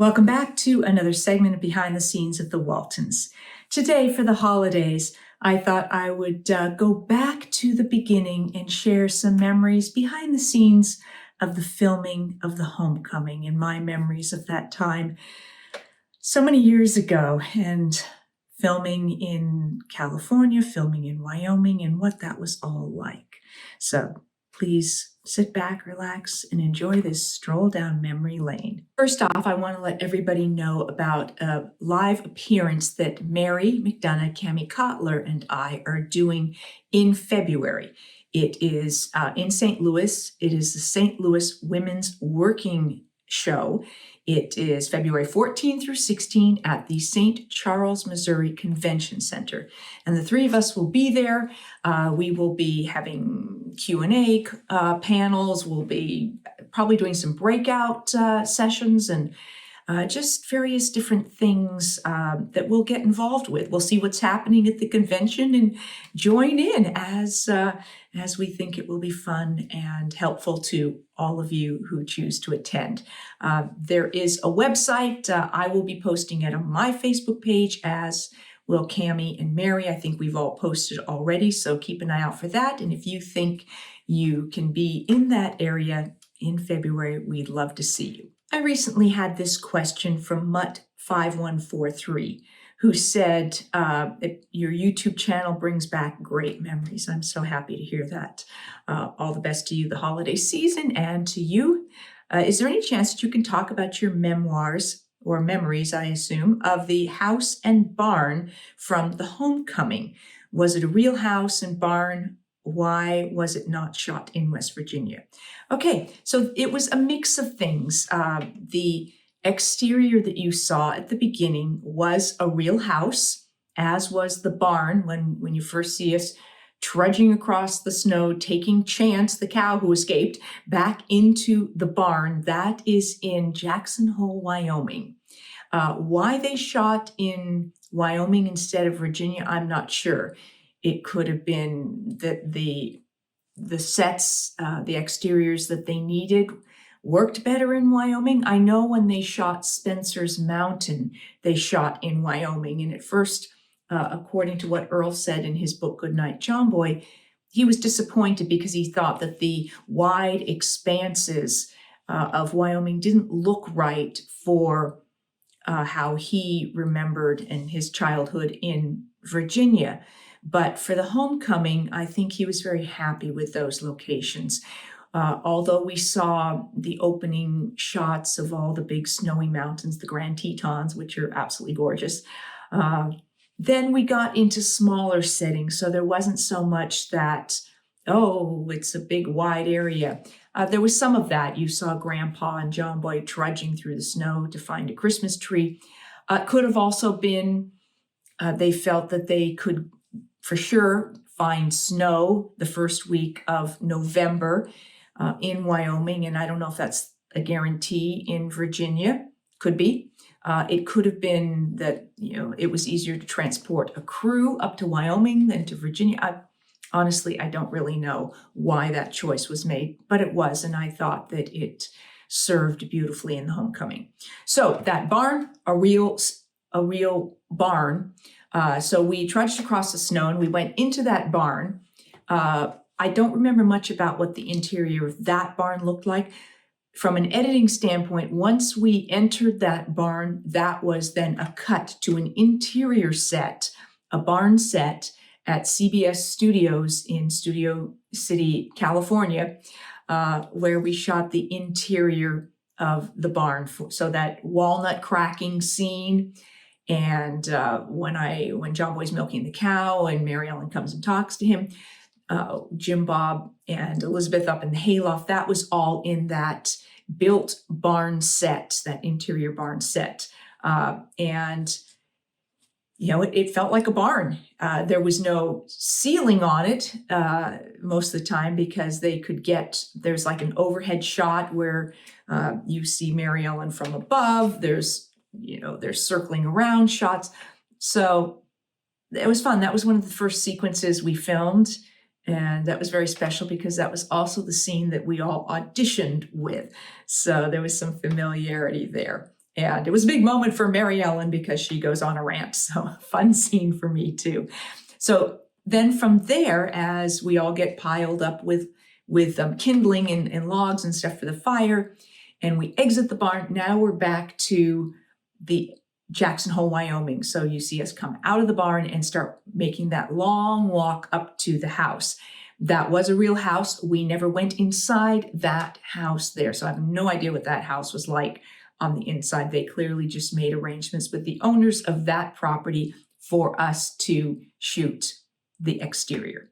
Welcome back to another segment of Behind the Scenes of the Waltons. Today, for the holidays, I thought I would go back to the beginning and share some memories behind the scenes of the filming of The Homecoming and my memories of that time so many years ago, and filming in California, filming in Wyoming, and what that was all like. So please sit back, relax, and enjoy this stroll down memory lane. First off, I want to let everybody know about a live appearance that Mary McDonough, Cami Kotler, and I are doing in February. It is in St. Louis. It is the St. Louis Women's Working Show. It is February 14 through 16 at the St. Charles, Missouri Convention Center. And the three of us will be there. We will be having Q&A panels. We'll be probably doing some breakout sessions and just various different things that we'll get involved with. We'll see what's happening at the convention and join in as we think it will be fun and helpful to all of you who choose to attend. There is a website. I will be posting it on my Facebook page, as will Cami and Mary. I think we've all posted already, so keep an eye out for that. And if you think you can be in that area in February, we'd love to see you. I recently had this question from Mutt5143, who said, your YouTube channel brings back great memories. I'm so happy to hear that. All the best to you the holiday season and to you. Is there any chance that you can talk about your memoirs or memories, I assume, of the house and barn from The Homecoming? Was it a real house and barn? Why was it not shot in West Virginia? Okay, so it was a mix of things. The exterior that you saw at the beginning was a real house, as was the barn when you first see us trudging across the snow, taking Chance, the cow who escaped, back into the barn. That is in Jackson Hole, Wyoming. Why they shot in Wyoming instead of Virginia, I'm not sure. It could have been that the sets, the exteriors that they needed worked better in Wyoming. I know when they shot Spencer's Mountain, they shot in Wyoming. And at first, according to what Earl said in his book, Goodnight, John Boy, he was disappointed because he thought that the wide expanses of Wyoming didn't look right for how he remembered in his childhood in Virginia. But for The Homecoming, I think he was very happy with those locations. Although we saw the opening shots of all the big snowy mountains, the Grand Tetons, which are absolutely gorgeous, then we got into smaller settings. So there wasn't so much that, oh, it's a big wide area. There was some of that. You saw Grandpa and John Boy trudging through the snow to find a Christmas tree. Could have also been, they felt that they could for sure find snow the first week of November in Wyoming. And I don't know if that's a guarantee in Virginia. Could be. It could have been that, it was easier to transport a crew up to Wyoming than to Virginia. Honestly, I don't really know why that choice was made, but it was. And I thought that it served beautifully in The Homecoming. So that barn, a real barn. So we trudged across the snow and we went into that barn. I don't remember much about what the interior of that barn looked like. From an editing standpoint, once we entered that barn, that was then a cut to an interior set, a barn set at CBS Studios in Studio City, California, where we shot the interior of the barn. So that walnut cracking scene. And when John Boy's milking the cow and Mary Ellen comes and talks to him, Jim Bob and Elizabeth up in the hayloft, that was all in that built barn set, that interior barn set. And it felt like a barn. There was no ceiling on it most of the time because there's like an overhead shot where you see Mary Ellen from above. There's circling around shots. So it was fun. That was one of the first sequences we filmed. And that was very special because that was also the scene that we all auditioned with. So there was some familiarity there. And it was a big moment for Mary Ellen because she goes on a rant. So fun scene for me too. So then from there, as we all get piled up with kindling and logs and stuff for the fire, and we exit the barn, now we're back to the Jackson Hole, Wyoming. So you see us come out of the barn and start making that long walk up to the house. That was a real house. We never went inside that house there. So I have no idea what that house was like on the inside. They clearly just made arrangements with the owners of that property for us to shoot the exterior.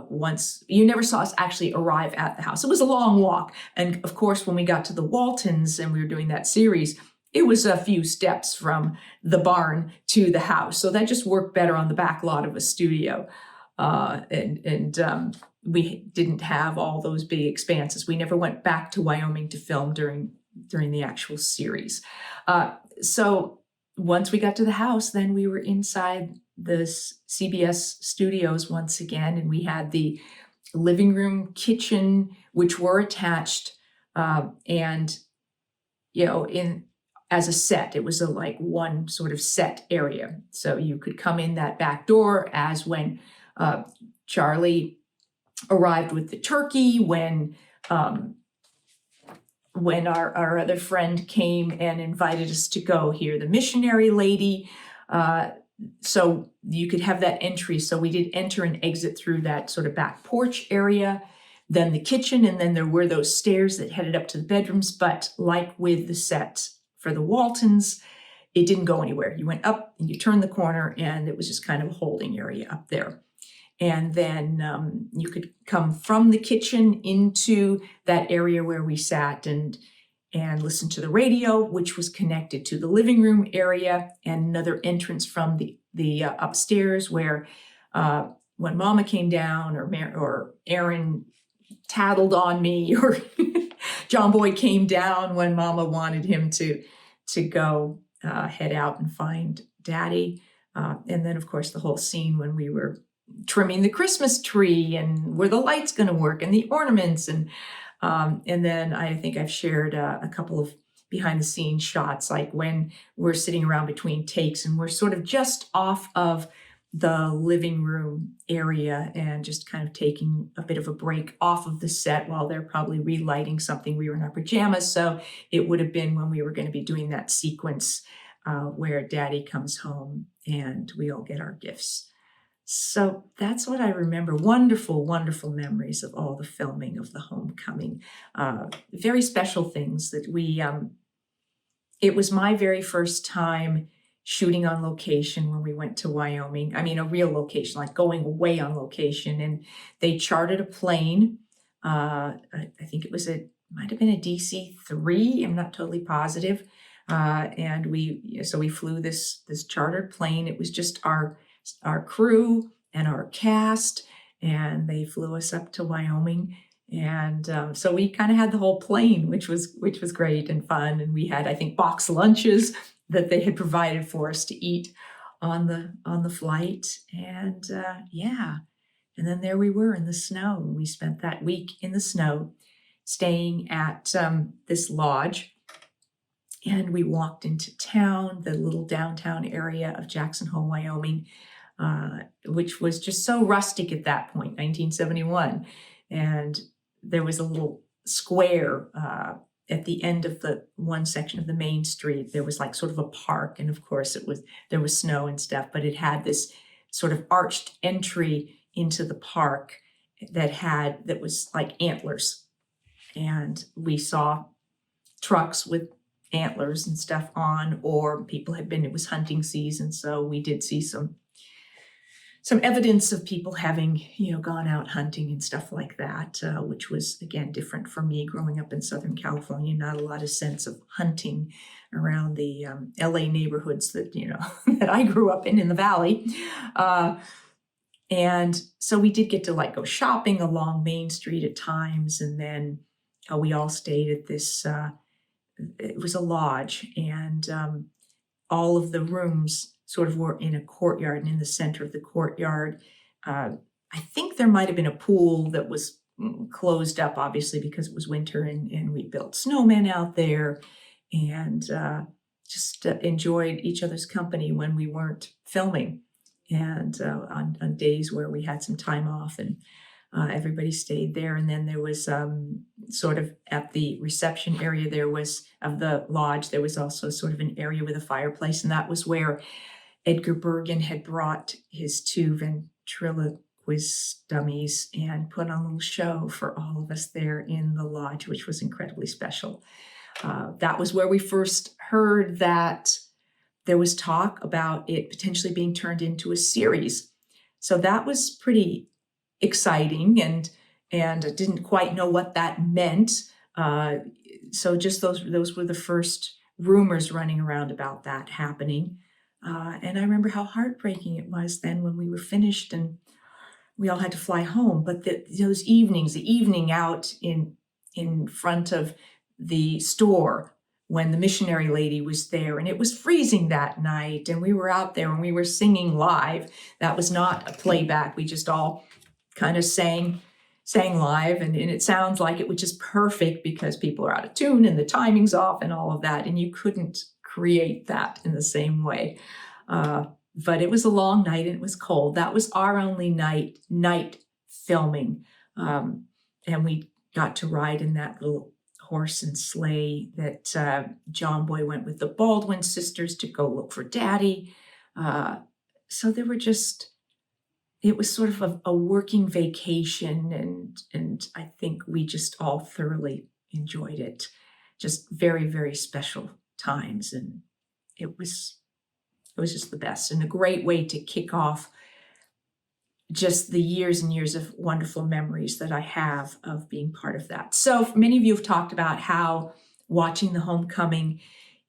Once you never saw us actually arrive at the house. It was a long walk. And of course, when we got to the Waltons and we were doing that series, it was a few steps from the barn to the house. So that just worked better on the back lot of a studio. We didn't have all those big expanses. We never went back to Wyoming to film during the actual series. So once we got to the house, then we were inside the CBS studios once again, and we had the living room, kitchen, which were attached, and as a set. It was like one sort of set area. So you could come in that back door, as when Charlie arrived with the turkey, when our other friend came and invited us to go hear the missionary lady. So you could have that entry. So we did enter and exit through that sort of back porch area, then the kitchen, and then there were those stairs that headed up to the bedrooms. But like with the set for the Waltons, it didn't go anywhere. You went up and you turned the corner, and it was just kind of a holding area up there. And then you could come from the kitchen into that area where we sat and listen to the radio, which was connected to the living room area, and another entrance from the upstairs where when Mama came down, or Aaron tattled on me, or John Boy came down when Mama wanted him to go head out and find Daddy. And then, of course, the whole scene when we were trimming the Christmas tree and were the lights going to work and the ornaments. And then I think I've shared a couple of behind the scenes shots, like when we're sitting around between takes and we're sort of just off of the living room area and just kind of taking a bit of a break off of the set while they're probably relighting something. We were in our pajamas, so it would have been when we were going to be doing that sequence where Daddy comes home and we all get our gifts. So that's what I remember. Wonderful, wonderful memories of all the filming of the homecoming. Very special things that it was my very first time shooting on location when we went to Wyoming. I mean, a real location, like going away on location. And they chartered a plane. I think might have been a DC-3. I'm not totally positive. And we flew this chartered plane. It was just our crew and our cast, and they flew us up to Wyoming. And so we kind of had the whole plane, which was great and fun. And we had, I think, box lunches that they had provided for us to eat on the flight. And and then there we were in the snow. We spent that week in the snow, staying at this lodge. And we walked into town, the little downtown area of Jackson Hole, Wyoming, which was just so rustic at that point, 1971. And there was a little square at the end of the one section of the main street. There was like sort of a park, and of course there was snow and stuff, but it had this sort of arched entry into the park that was like antlers. And we saw trucks with antlers and stuff on, or people it was hunting season, so we did see some evidence of people having gone out hunting and stuff like that, which was again different for me growing up in Southern California. Not a lot of sense of hunting around the LA neighborhoods that that I grew up in the valley, and so we did get to go shopping along Main Street at times, and then we all stayed at this it was a lodge, and all of the rooms sort of were in a courtyard, and in the center of the courtyard, I think there might have been a pool that was closed up, obviously, because it was winter, and we built snowmen out there. And just enjoyed each other's company when we weren't filming, and on days where we had some time off, and everybody stayed there. And then there was sort of at the reception area, there was of the lodge, there was also sort of an area with a fireplace, and that was where Edgar Bergen had brought his two ventriloquist dummies and put on a little show for all of us there in the lodge, which was incredibly special. That was where we first heard that there was talk about it potentially being turned into a series. So that was pretty exciting, and I didn't quite know what that meant. So just those were the first rumors running around about that happening. And I remember how heartbreaking it was then when we were finished and we all had to fly home. But those evenings, the evening out in front of the store when the missionary lady was there, and it was freezing that night, and we were out there and we were singing live. That was not a playback. We just all kind of sang live, and it sounds like it was just perfect because people are out of tune and the timing's off and all of that, and you couldn't create that in the same way. But it was a long night and it was cold. That was our only night filming, and we got to ride in that little horse and sleigh that John Boy went with the Baldwin sisters to go look for Daddy. So there were just, it was sort of a working vacation, and I think we just all thoroughly enjoyed it. Just very, very special times, and it was just the best, and a great way to kick off just the years and years of wonderful memories that I have of being part of that. So many of you have talked about how watching the homecoming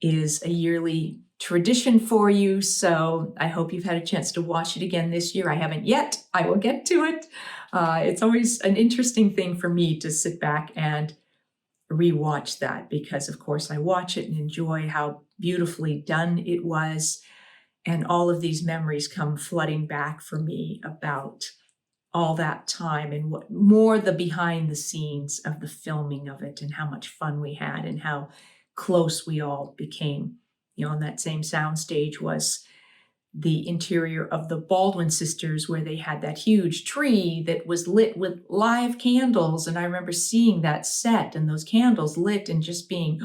is a yearly tradition for you. So I hope you've had a chance to watch it again this year. I haven't yet. I will get to it. It's always an interesting thing for me to sit back and rewatch that because, of course, I watch it and enjoy how beautifully done it was. And all of these memories come flooding back for me about all that time and what more the behind the scenes of the filming of it and how much fun we had and how close we all became. You know, on that same soundstage was the interior of the Baldwin sisters, where they had that huge tree that was lit with live candles. And I remember seeing that set and those candles lit and just being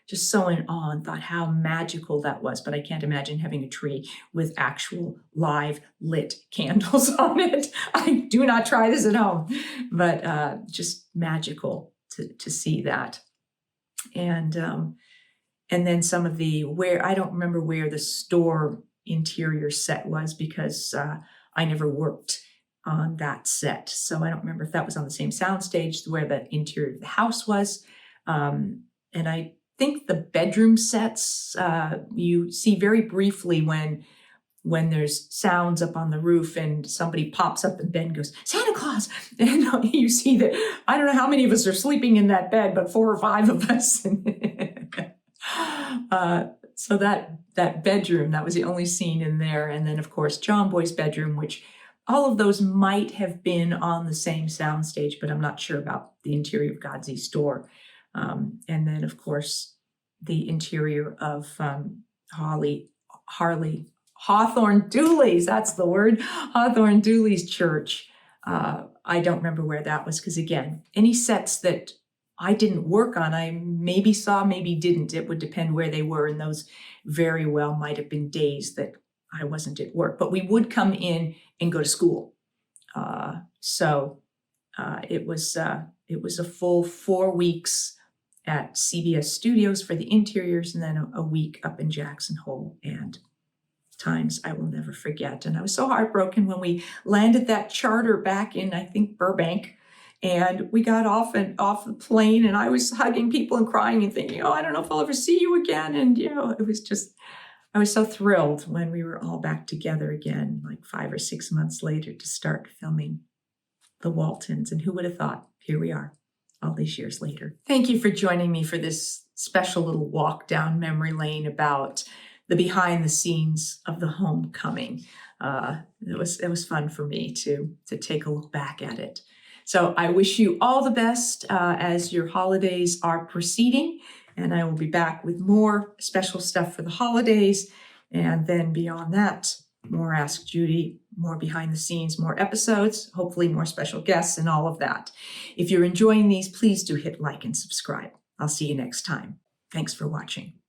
just so in awe and thought how magical that was. But I can't imagine having a tree with actual live lit candles on it. I do not try this at home, but just magical to see that. And then some of where I don't remember where the store interior set was because I never worked on that set. So I don't remember if that was on the same soundstage where the interior of the house was. And I think the bedroom sets you see very briefly when there's sounds up on the roof and somebody pops up in bed and goes, Santa Claus. And you see that, I don't know how many of us are sleeping in that bed, but 4 or 5 of us. So that bedroom, that was the only scene in there. And then, of course, John Boy's bedroom, which all of those might have been on the same soundstage, but I'm not sure about the interior of Godsey store. And then, of course, the interior of Hawthorne Dooley's, that's the word, Hawthorne Dooley's church. I don't remember where that was because, again, any sets that I didn't work on, I maybe saw, maybe didn't. It would depend where they were, and those very well might have been days that I wasn't at work. But we would come in and go to school. So it was a full 4 weeks at CBS Studios for the interiors, and then a week up in Jackson Hole, and times I will never forget. And I was so heartbroken when we landed that charter back in, I think, Burbank, and we got off the plane, and I was hugging people and crying and thinking, I don't know if I'll ever see you again. And, it was just, I was so thrilled when we were all back together again, like 5 or 6 months later, to start filming The Waltons. And who would have thought? Here we are, all these years later. Thank you for joining me for this special little walk down memory lane about the behind the scenes of the homecoming. It was fun for me to take a look back at it. So I wish you all the best as your holidays are proceeding. And I will be back with more special stuff for the holidays. And then beyond that, more Ask Judy, more behind the scenes, more episodes, hopefully more special guests and all of that. If you're enjoying these, please do hit like and subscribe. I'll see you next time. Thanks for watching.